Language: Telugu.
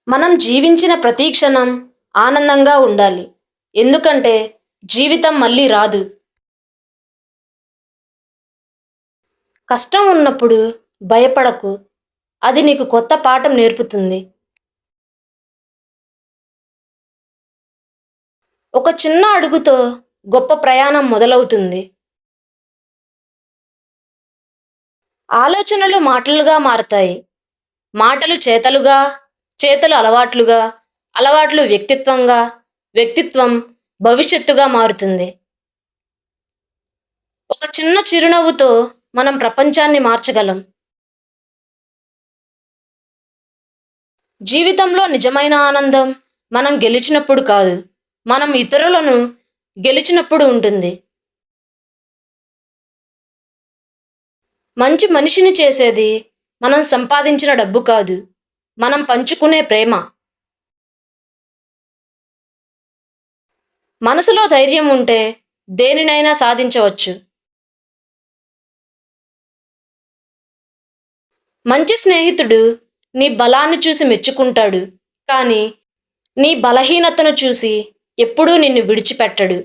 మనం జీవించిన ప్రతి క్షణం ఆనందంగా ఉండాలి. ఎందుకంటే జీవితం మళ్ళీ రాదు. కష్టం ఉన్నప్పుడు భయపడకు. అది నీకు కొత్త పాఠం నేర్పుతుంది. ఒక చిన్న అడుగుతో గొప్ప ప్రయాణం మొదలవుతుంది. ఆలోచనలు మాటలుగా మారతాయి. మాటలు చేతలుగా, చేతలు అలవాట్లుగా, అలవాట్లు వ్యక్తిత్వంగా, వ్యక్తిత్వం భవిష్యత్తుగా మారుతుంది. ఒక చిన్న చిరునవ్వుతో మనం ప్రపంచాన్ని మార్చగలం. జీవితంలో నిజమైన ఆనందం మనం గెలిచినప్పుడు కాదు, మనం ఇతరులను గెలిచినప్పుడు ఉంటుంది. మంచి మనిషిని చేసేది మనం సంపాదించిన డబ్బు కాదు, మనం పంచుకునే ప్రేమ. మనసులో ధైర్యం ఉంటే దేనినైనా సాధించవచ్చు. మంచి స్నేహితుడు నీ బలాన్ని చూసి మెచ్చుకుంటాడు, కానీ నీ బలహీనతను చూసి ఎప్పుడూ నిన్ను విడిచిపెట్టడు.